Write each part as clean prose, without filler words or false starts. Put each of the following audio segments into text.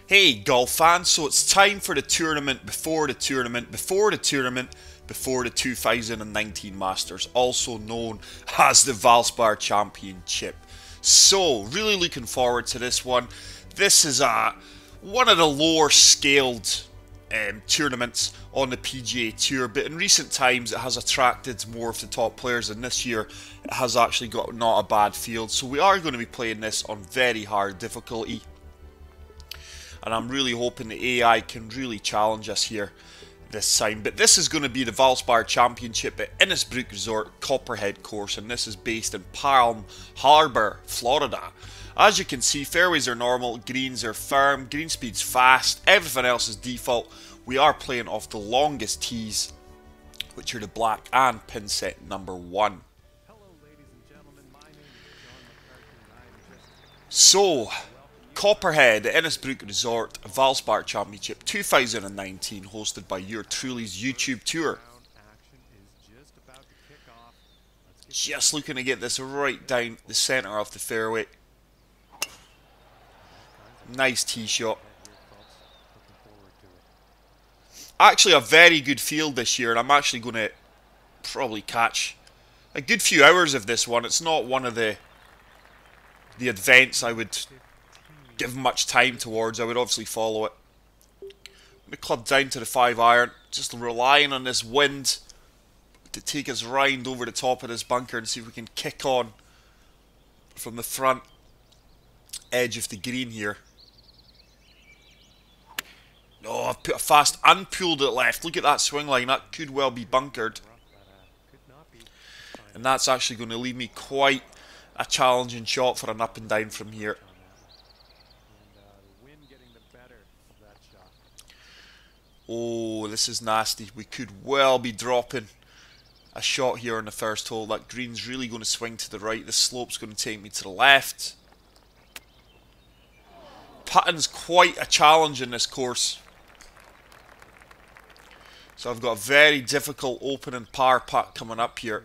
Hey golf fans, so it's time for the tournament before the tournament before the tournament before the 2019 Masters, also known as the Valspar Championship. So, really looking forward to this one. This is one of the lower scaled tournaments on the PGA Tour, but in recent times it has attracted more of the top players, and this year it has actually got not a bad field. So we are going to be playing this on very hard difficulty. And I'm really hoping the AI can really challenge us here this time. But this is going to be the Valspar Championship at Innisbrook Resort Copperhead course, and this is based in Palm Harbor, Florida. As you can see, fairways are normal, greens are firm, green speed's fast, everything else is default. We are playing off the longest tees, which are the black and pin set number 1. So, Copperhead, Innisbrook Resort, Valspar Championship 2019, hosted by your truly's YouTube tour. Just looking to get this right down the centre of the fairway. Nice tee shot. Actually a very good field this year, and I'm actually going to probably catch a good few hours of this one. It's not one of the events I would give much time towards. I would obviously follow it. I'm going to club down to the 5-iron, just relying on this wind to take us round over the top of this bunker and see if we can kick on from the front edge of the green here. Oh, I've put a fast and pulled it left. Look at that swing line. That could well be bunkered. And that's actually going to leave me quite a challenging shot for an up and down from here. Oh, this is nasty. We could well be dropping a shot here on the first hole. That green's really going to swing to the right. The slope's going to take me to the left. Putting's quite a challenge in this course. So I've got a very difficult opening par putt coming up here.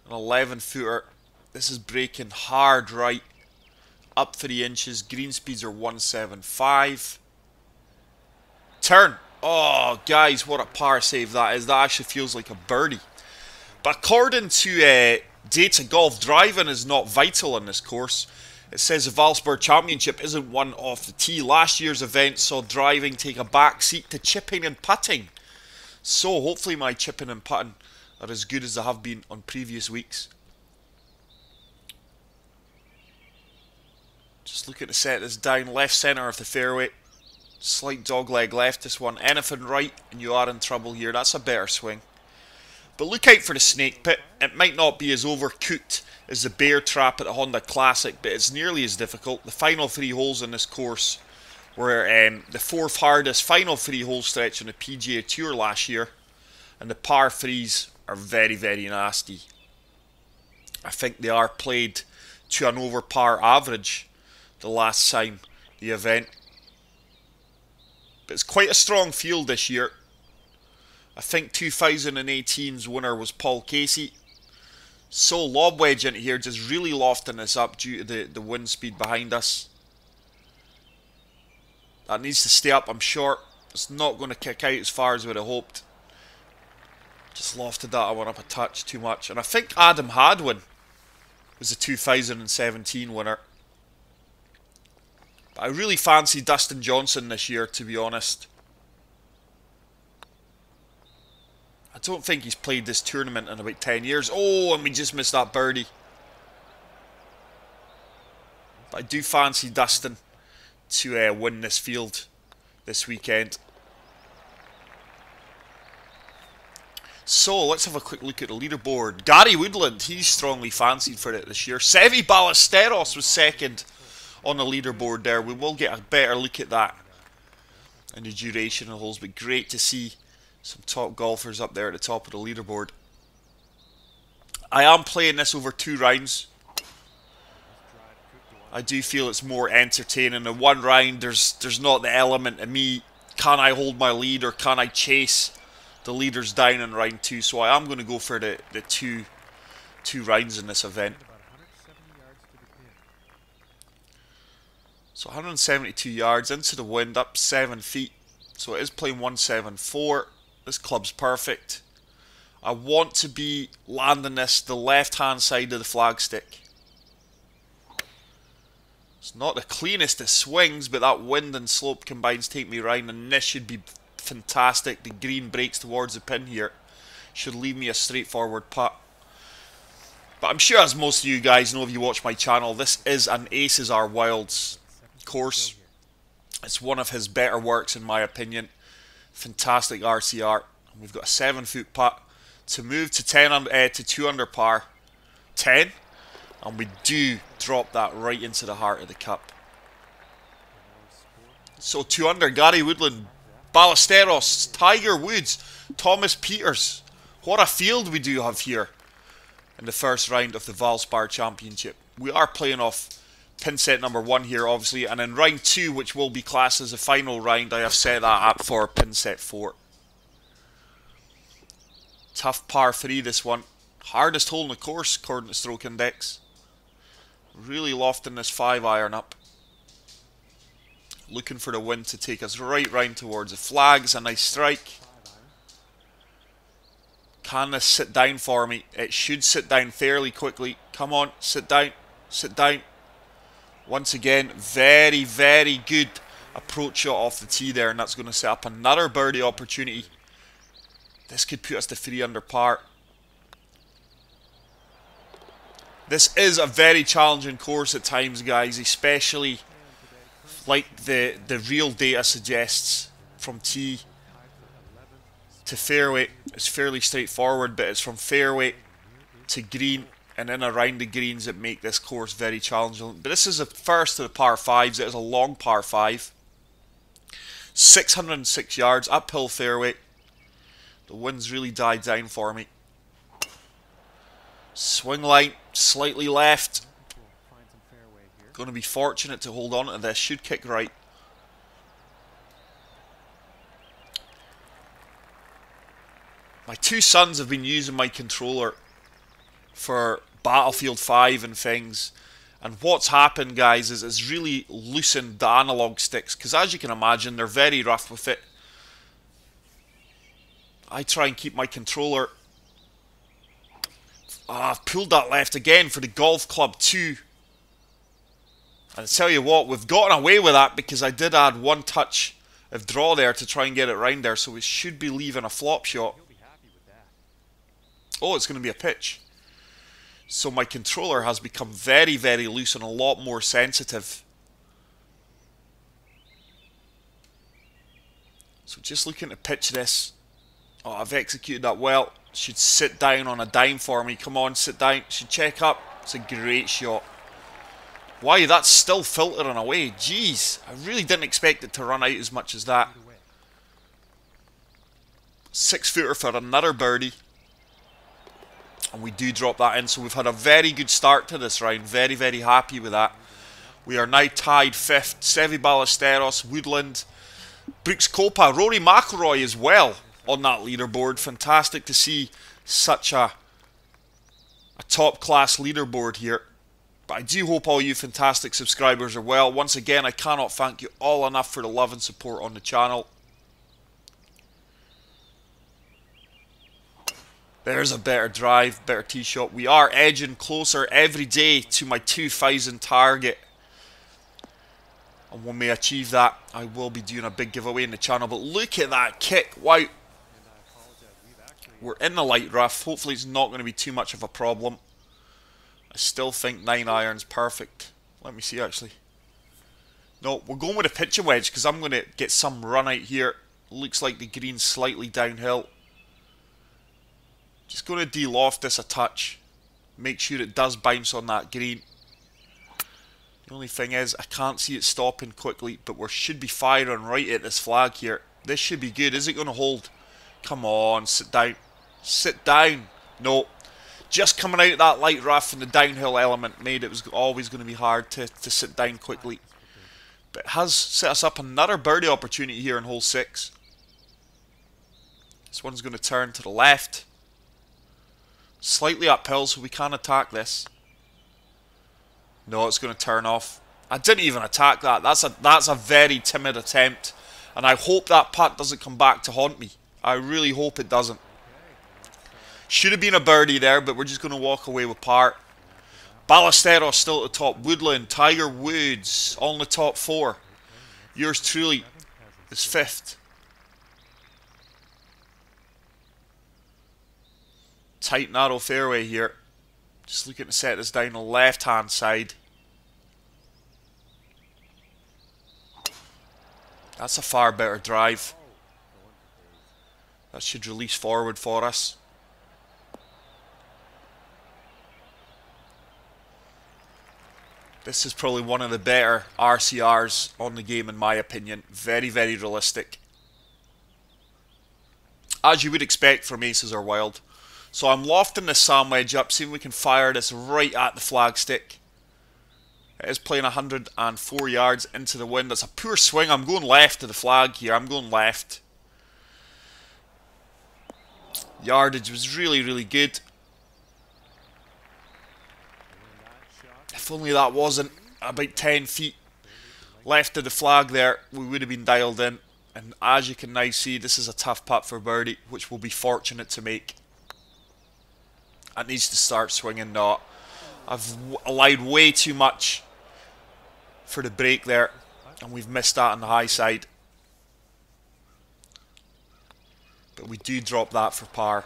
An 11-footer. This is breaking hard right. Up 3 inches. Green speeds are 175. Turn. Oh, guys, what a par save that is. That actually feels like a birdie. But according to Data Golf, driving is not vital in this course. It says the Valspar Championship isn't one off the tee. Last year's event saw driving take a back seat to chipping and putting. So hopefully my chipping and putting are as good as they have been on previous weeks. Just looking to set this down left centre of the fairway. Slight dogleg left this one. Anything right and you are in trouble here. That's a better swing. But look out for the snake pit. It might not be as overcooked as the bear trap at the Honda Classic, but it's nearly as difficult. The final 3 holes in this course were the 4th hardest final 3 hole stretch on the PGA Tour last year, and the par 3s are very, very nasty. I think they are played to an over par average the last time the event. But it's quite a strong field this year. I think 2018's winner was Paul Casey. So lob wedge into here, just really lofting this up due to the wind speed behind us. That needs to stay up, I'm sure. It's not going to kick out as far as I would have hoped. Just lofted that one up a touch too much. And I think Adam Hadwin was the 2017 winner. But I really fancy Dustin Johnson this year, to be honest. I don't think he's played this tournament in about 10 years. Oh, and we just missed that birdie. But I do fancy Dustin to win this field this weekend. So, let's have a quick look at the leaderboard. Gary Woodland, he's strongly fancied for it this year. Sevi Ballesteros was second on the leaderboard there. We will get a better look at that in the duration of holes, but great to see some top golfers up there at the top of the leaderboard. I am playing this over 2 rounds. I do feel it's more entertaining. In 1 round, there's not the element of me, can I hold my lead or can I chase the leaders down in round 2. So I am going to go for the two rounds in this event. So 172 yards into the wind, up 7 feet. So it is playing 174. This club's perfect. I want to be landing this the left-hand side of the flagstick. It's not the cleanest of swings, but that wind and slope combines take me round, and this should be fantastic. The green breaks towards the pin here. Should leave me a straightforward putt. But I'm sure, as most of you guys know if you watch my channel, this is an Aces Are Wilds course. It's one of his better works in my opinion. Fantastic RCR. We've got a 7-foot putt to move to 2 under par. 10. And we do drop that right into the heart of the cup. So 2 under, Gary Woodland, Ballesteros, Tiger Woods, Thomas Peters. What a field we do have here in the first round of the Valspar Championship. We are playing off pin set number 1 here, obviously, and in round 2, which will be classed as the final round, I have set that up for pin set 4. Tough par 3 this one. Hardest hole in the course according to Stroke Index. Really lofting this 5-iron up. Looking for the wind to take us right round towards the flags. A nice strike. Can this sit down for me? It should sit down fairly quickly. Come on, sit down. Sit down. Once again, very, very good approach shot off the tee there, and that's going to set up another birdie opportunity. This could put us to 3 under par. This is a very challenging course at times, guys, especially like the real data suggests. From tee to fairway, it's fairly straightforward, but it's from fairway to green and in around the greens that make this course very challenging. But this is the first of the par 5s. It is a long par 5. 606 yards, uphill fairway. The wind's really died down for me. Swing line, slightly left. Going to be fortunate to hold on to this. Should kick right. My 2 sons have been using my controller for Battlefield 5 and things. And what's happened, guys, is it's really loosened the analog sticks. Because as you can imagine, they're very rough with it. I try and keep my controller... I've pulled that left again for the golf club 2. And I tell you what, we've gotten away with that because I did add 1 touch of draw there to try and get it round there. So we should be leaving a flop shot. Oh, it's going to be a pitch. So my controller has become very, very loose and a lot more sensitive. So just looking to pitch this. Oh, I've executed that well. Should sit down on a dime for me. Come on, sit down. Should check up. It's a great shot. Wow, that's still filtering away. Jeez, I really didn't expect it to run out as much as that. 6-footer for another birdie. And we do drop that in. So we've had a very good start to this round. Very, very happy with that. We are now tied 5th. Seve Ballesteros, Woodland, Brooks Koepka, Rory McIlroy as well on that leaderboard. Fantastic to see such a top-class leaderboard here. But I do hope all you fantastic subscribers are well. Once again, I cannot thank you all enough for the love and support on the channel. There's a better drive, better tee shot. We are edging closer every day to my 2,000 target. And when we achieve that, I will be doing a big giveaway in the channel. But look at that kick. Wow. We're in the light rough. Hopefully it's not going to be too much of a problem. I still think 9-iron's perfect. Let me see actually. No, we're going with a pitching wedge because I'm going to get some run out here. Looks like the green's slightly downhill. Just going to de-loft this a touch. Make sure it does bounce on that green. The only thing is, I can't see it stopping quickly, but we should be firing right at this flag here. This should be good. Is it going to hold? Come on, sit down. Sit down. No. Just coming out of that light rough and the downhill element made it was always going to be hard to sit down quickly. But it has set us up another birdie opportunity here in hole 6. This one's going to turn to the left. Slightly uphill, so we can attack this. No, it's going to turn off. I didn't even attack that. That's a very timid attempt. And I hope that putt doesn't come back to haunt me. I really hope it doesn't. Should have been a birdie there, but we're just going to walk away with par. Ballesteros still at the top. Woodland, Tiger Woods, all in the top 4. Yours truly is 5th. Tight, narrow fairway here. Just looking to set this down the left-hand side. That's a far better drive. That should release forward for us. This is probably one of the better RCRs on the game in my opinion. Very, very realistic. As you would expect from aces or wild. So I'm lofting this sand wedge up, seeing if we can fire this right at the flagstick. It is playing 104 yards into the wind. That's a poor swing. I'm going left to the flag here. I'm going left. Yardage was really, really good. If only that wasn't about 10 feet left of the flag there, we would have been dialed in. And as you can now see, this is a tough putt for birdie, which we'll be fortunate to make. It needs to start swinging now. I've allowed way too much for the break there, and we've missed that on the high side. But we do drop that for par.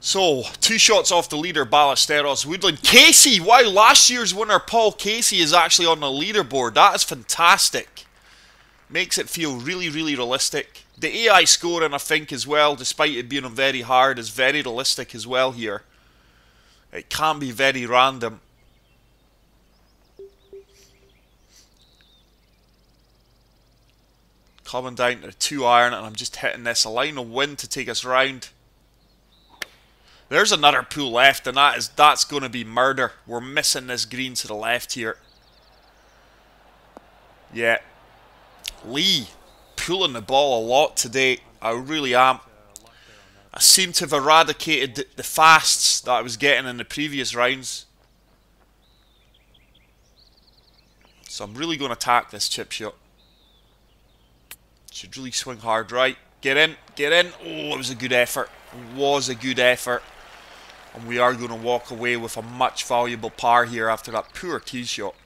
So, 2 shots off the leader, Ballesteros, Woodland. Casey, wow, last year's winner, Paul Casey, is actually on the leaderboard. That is fantastic. Makes it feel really, really realistic. The AI scoring, I think, as well, despite it being very hard, is very realistic as well here. It can be very random. Coming down to the 2-iron, and I'm just hitting this. A line of wind to take us round. There's another pool left, and that's going to be murder. We're missing this green to the left here. Yeah. Lee, pulling the ball a lot today. I really am. I seem to have eradicated the fasts that I was getting in the previous rounds. So I'm really going to attack this chip shot. Should really swing hard right. Get in, get in. Oh, it was a good effort. It was a good effort. And we are going to walk away with a much valuable par here after that poor tee shot.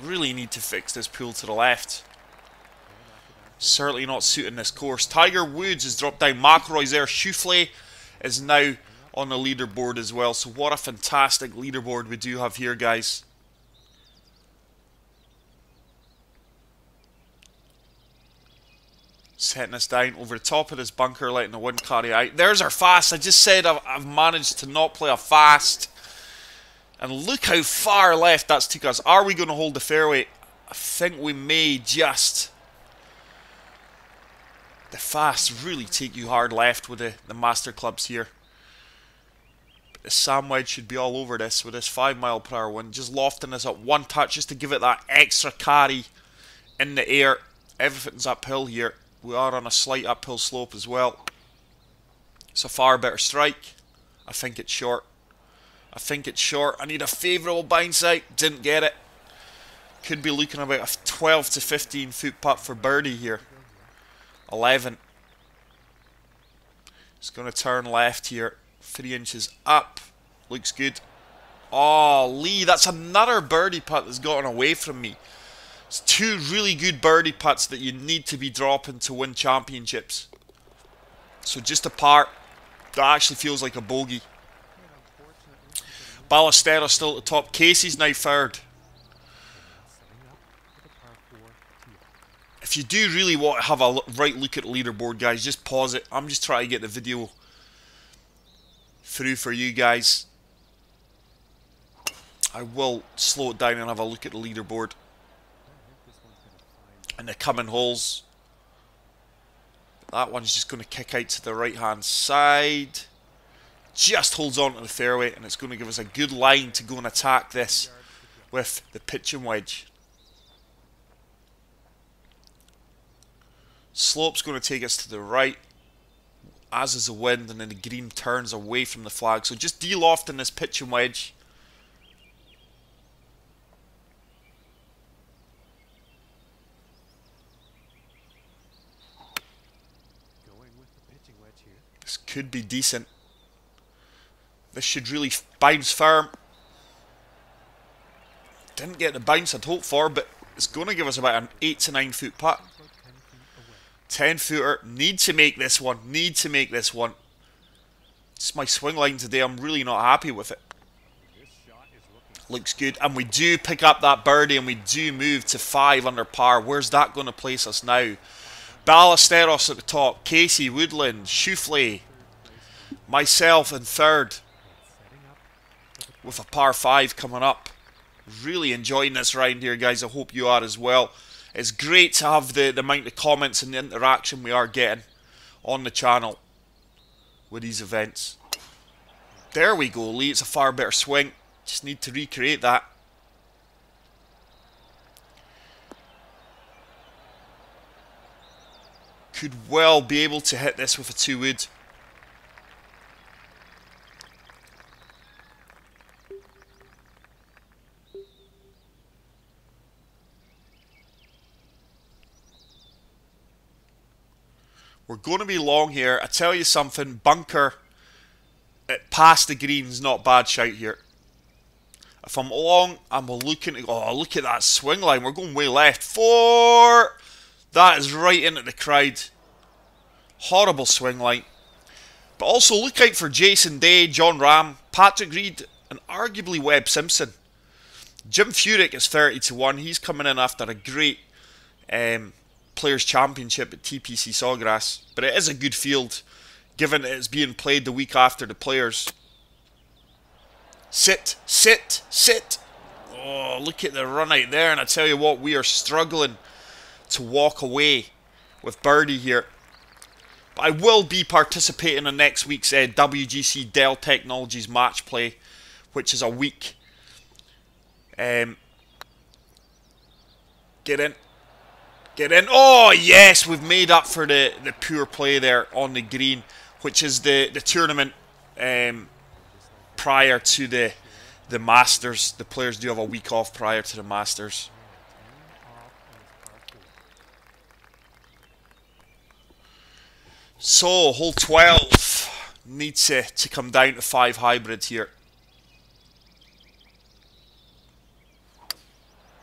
Really need to fix this pool to the left. Certainly not suiting this course. Tiger Woods has dropped down. McIlroy's there. Schauffele is now on the leaderboard as well. So what a fantastic leaderboard we do have here, guys. Setting us down over the top of this bunker, letting the wind carry out. There's our fast. I just said I've managed to not play a fast. And look how far left that's took us. Are we going to hold the fairway? I think we may just. The fasts really take you hard left with the master clubs here. But the sand wedge should be all over this with this 5-mile-per-hour wind. Just lofting this up one touch just to give it that extra carry in the air. Everything's uphill here. We are on a slight uphill slope as well. It's a far better strike. I think it's short. I think it's short. I need a favourable bind site. Didn't get it. Could be looking about a 12 to 15 foot putt for birdie here. 11. It's going to turn left here. 3 inches up. Looks good. Oh, Lee, that's another birdie putt that's gotten away from me. It's 2 really good birdie putts that you need to be dropping to win championships. So just a par. That actually feels like a bogey. Ballesteros still at the top. Casey's now third. If you do really want to have a right look at the leaderboard, guys, just pause it. I'm just trying to get the video through for you guys. I will slow it down and have a look at the leaderboard. And the coming holes. That one's just going to kick out to the right hand side. Just holds on to the fairway, and it's going to give us a good line to go and attack this with the pitching wedge. Slope's going to take us to the right. as is the wind, and then the green turns away from the flag. So just de-lofting this pitching wedge. This could be decent. This should really bounce firm. Didn't get the bounce I'd hoped for, but it's going to give us about an 8 to 9 foot putt. 10 footer. Need to make this one. Need to make this one. It's my swing line today. I'm really not happy with it. Looks good. And we do pick up that birdie, and we do move to 5 under par. Where's that going to place us now? Ballesteros at the top. Casey, Woodland, Schauffele, myself in third. With a par 5 coming up. Really enjoying this round here, guys. I hope you are as well. It's great to have the amount of comments and the interaction we are getting on the channel with these events. There we go, Lee. It's a far better swing. Just need to recreate that. Could well be able to hit this with a 2-wood. We're going to be long here. I tell you something, bunker past the green's not a bad shout here. If I'm long, I'm looking at... Oh, look at that swing line. We're going way left. 4! That is right into the crowd. Horrible swing line. But also look out for Jason Day, John Ram, Patrick Reed, and arguably Webb Simpson. Jim Furyk is 30 to 1. He's coming in after a great... Players' Championship at TPC Sawgrass, but it is a good field given it's being played the week after the Players. Sit, sit, sit. Oh, look at the run out there, and I tell you what, we are struggling to walk away with birdie here. But I will be participating in next week's WGC Dell Technologies match play, which is a week. Get in. Get in. Oh, yes, we've made up for the poor play there on the green, which is the tournament prior to the Masters. The Players do have a week off prior to the Masters. So, hole 12 needs to come down to 5 hybrid here.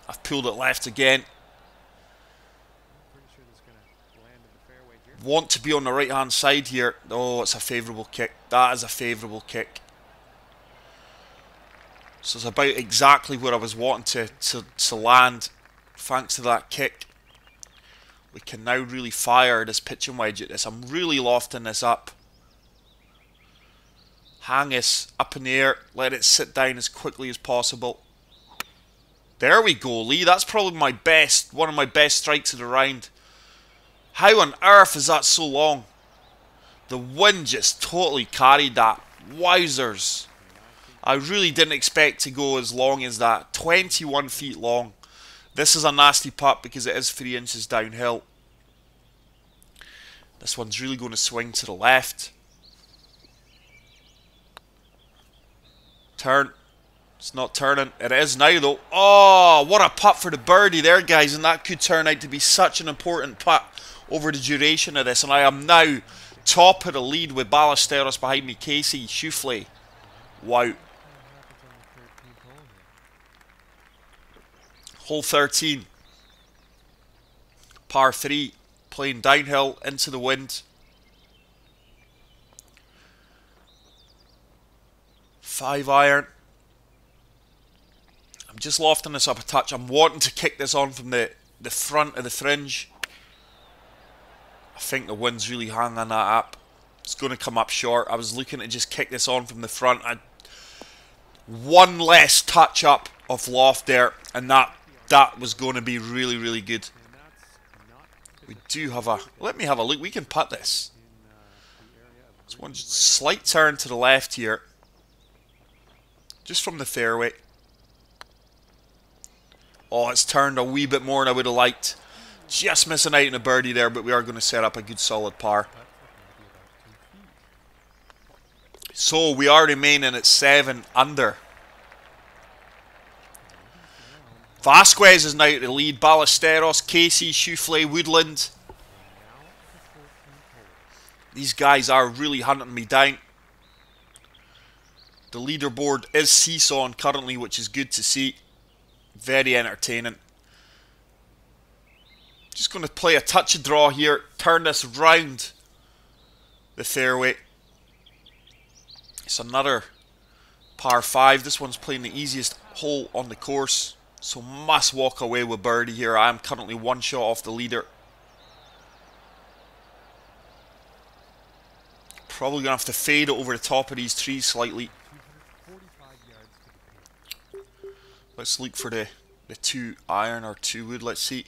I've pulled it left again. Want to be on the right hand side here. Oh, it's a favourable kick. That is a favourable kick. So it's about exactly where I was wanting to land. Thanks to that kick. We can now really fire this pitching wedge at this. I'm really lofting this up. Hang this up in the air. Let it sit down as quickly as possible. There we go, Lee. That's probably one of my best strikes of the round. How on earth is that so long? The wind just totally carried that. Wowzers. I really didn't expect to go as long as that. 21 feet long. This is a nasty putt because it is 3 inches downhill. This one's really going to swing to the left. Turn. It's not turning. It is now though. Oh, what a putt for the birdie there, guys. And that could turn out to be such an important putt over the duration of this, and I am now top of the lead with Ballesteros behind me. Casey, Schauffele. Wow. Hole 13. Par 3. Playing downhill into the wind. 5 iron. I'm just lofting this up a touch. I'm wanting to kick this on from the front of the fringe. I think the wind's really hanging that up. It's going to come up short. I was looking to just kick this on from the front. One less touch up of loft there, and that was going to be really, really good. We do have a... Let me have a look. We can putt this. There's one slight turn to the left here. Just from the fairway. Oh, it's turned a wee bit more than I would have liked. Just missing out on a birdie there, but we are going to set up a good solid par. So we are remaining at 7 under. Vasquez is now to the lead. Ballesteros, Casey, Schauffele, Woodland. These guys are really hunting me down. The leaderboard is seesawing currently, which is good to see. Very entertaining. Just going to play a touch of draw here. Turn this round the fairway. It's another par 5. This one's playing the easiest hole on the course. So must walk away with birdie here. I am currently 1 shot off the leader. Probably going to have to fade it over the top of these trees slightly. Let's look for the 2 iron or 2 wood. Let's see.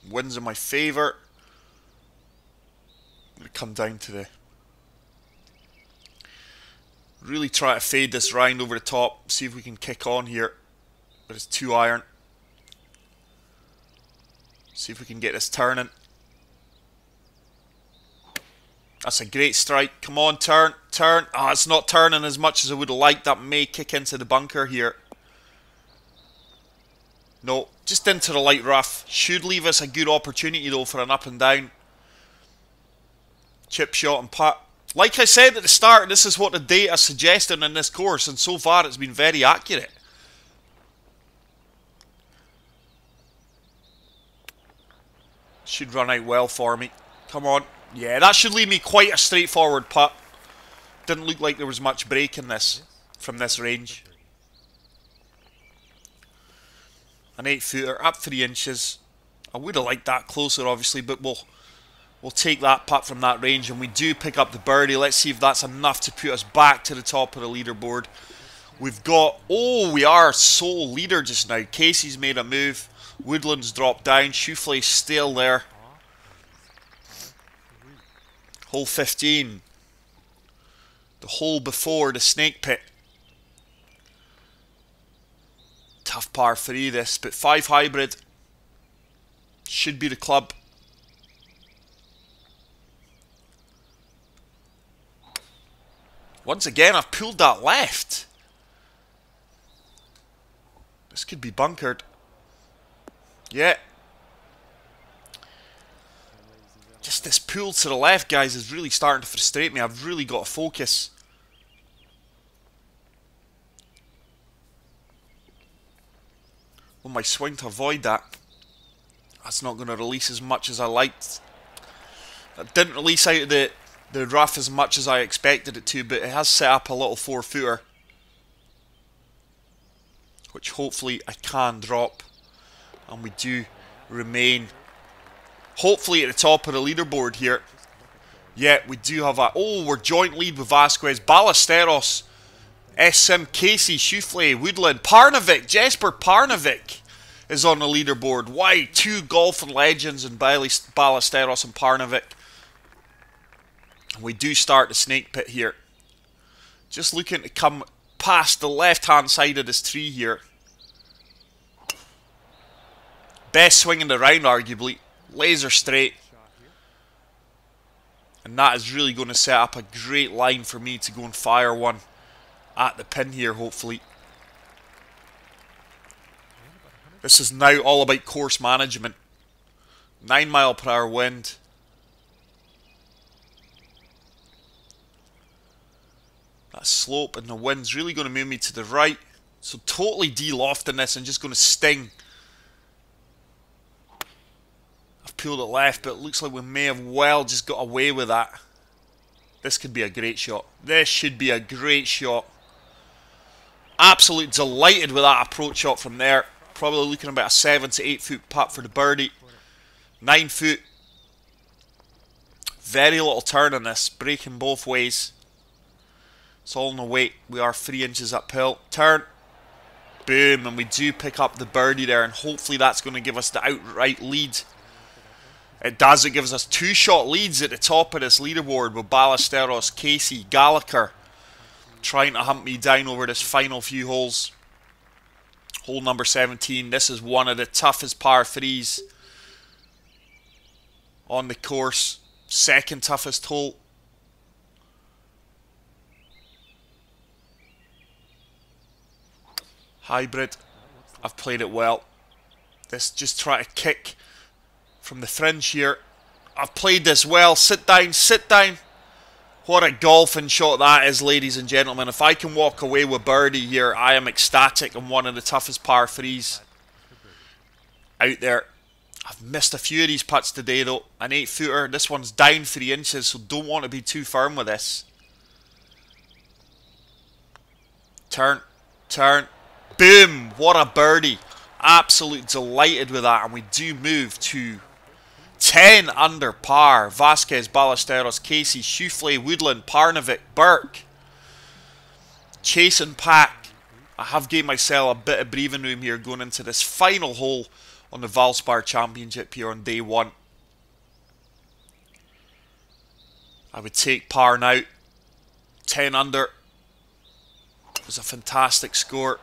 Wind's in my favour. I'm going to come down to the... Really try to fade this round over the top. See if we can kick on here. But it's 2 iron. See if we can get this turning. That's a great strike. Come on, turn, turn. Ah, it's not turning as much as I would have liked. That may kick into the bunker here. No, just into the light rough. Should leave us a good opportunity though for an up and down. Chip shot and putt. Like I said at the start, this is what the data suggesting in this course, and so far it's been very accurate. Should run out well for me. Come on. Yeah, that should leave me quite a straightforward putt. Didn't look like there was much break in this from this range. An 8-footer, up 3 inches. I would have liked that closer, obviously, but we'll take that putt from that range, and we do pick up the birdie. Let's see if that's enough to put us back to the top of the leaderboard. We've got... Oh, we are sole leader just now. Casey's made a move. Woodland's dropped down. Schauffele's still there. Hole 15. The hole before the snake pit. Tough par 3 this, but 5 hybrid. Should be the club. Once again, I've pulled that left. This could be bunkered. Yeah. Just this pull to the left, guys, is really starting to frustrate me. I've really got to focus. On my swing to avoid that. That's not going to release as much as I liked. It didn't release out of the rough as much as I expected it to, but it has set up a little 4-footer, which hopefully I can drop, and we do remain hopefully at the top of the leaderboard here. Yeah, we do have a... Oh, we're joint lead with Vasquez, Ballesteros, SM, Casey, Schauffele, Woodland, Parnevik, Jesper Parnevik is on the leaderboard. Why? 2 golfing legends in Ballesteros and Parnevik. We do start the snake pit here. Just looking to come past the left-hand side of this tree here. Best swing in the round, arguably. Laser straight. And that is really going to set up a great line for me to go and fire one at the pin here, hopefully. This is now all about course management. 9 mile/hour wind. That slope and the wind's really going to move me to the right. So totally de-lofting this and just going to sting. I've pulled it left, but it looks like we may have well just got away with that. This could be a great shot. This should be a great shot. Absolutely delighted with that approach shot from there. Probably looking about a 7 to 8 foot putt for the birdie. 9 foot. Very little turn on this. Breaking both ways. It's all in the weight. We are 3 inches uphill. Turn. Boom. And we do pick up the birdie there. And hopefully that's going to give us the outright lead. It does. It gives us 2-shot leads at the top of this leaderboard with Ballesteros, Casey, Gallagher trying to hunt me down over this final few holes. Hole number 17. This is one of the toughest par 3s on the course. Second toughest hole. Hybrid. I've played it well. This just try to kick from the fringe here. I've played this well. Sit down, sit down. What a golfing shot that is, ladies and gentlemen. If I can walk away with birdie here, I am ecstatic on one of the toughest par 3s out there. I've missed a few of these putts today though. An 8-footer. This one's down 3 inches, so don't want to be too firm with this. Turn, turn. Boom! What a birdie. Absolutely delighted with that. And we do move to 10 under par. Vasquez, Ballesteros, Casey, Schauffele, Woodland, Parnevik, Burke. Chase and pack. I have gave myself a bit of breathing room here going into this final hole on the Valspar Championship here on day 1. I would take par now. 10 under. It was a fantastic score.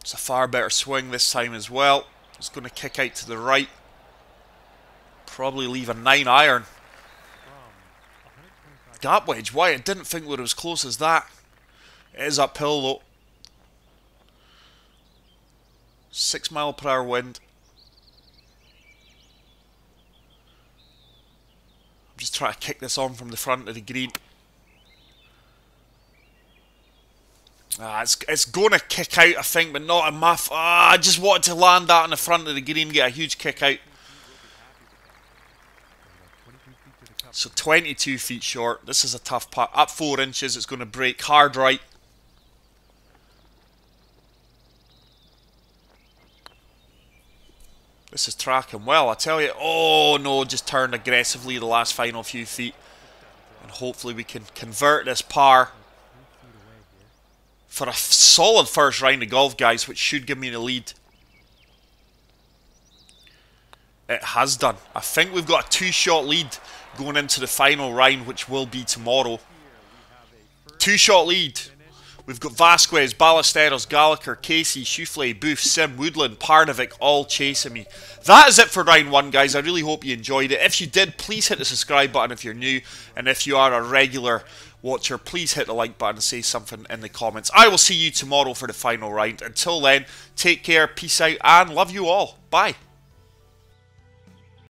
It's a far better swing this time as well. It's going to kick out to the right. Probably leave a 9-iron. Gap wedge. Why? I didn't think we were as close as that. It is uphill though. 6 mile per hour wind. I'm just trying to kick this on from the front of the green. It's going to kick out, I think, but not enough. I just wanted to land that on the front of the green, get a huge kick out. So 22 feet short. This is a tough putt. Up 4 inches, it's going to break hard right. This is tracking well, I tell you. Oh no, just turned aggressively the last final few feet. And hopefully we can convert this par for a solid first round of golf, guys, which should give me the lead. It has done. I think we've got a 2-shot lead going into the final round, which will be tomorrow. 2-shot lead. We've got Vasquez, Ballesteros, Gallagher, Casey, Schauffele, Booth, Sim, Woodland, Parnevik all chasing me. That is it for round 1, guys. I really hope you enjoyed it. If you did, please hit the subscribe button if you're new. And if you are a regular watcher, please hit the like button and say something in the comments. I will see you tomorrow for the final round. Until then, take care, peace out, and love you all. Bye.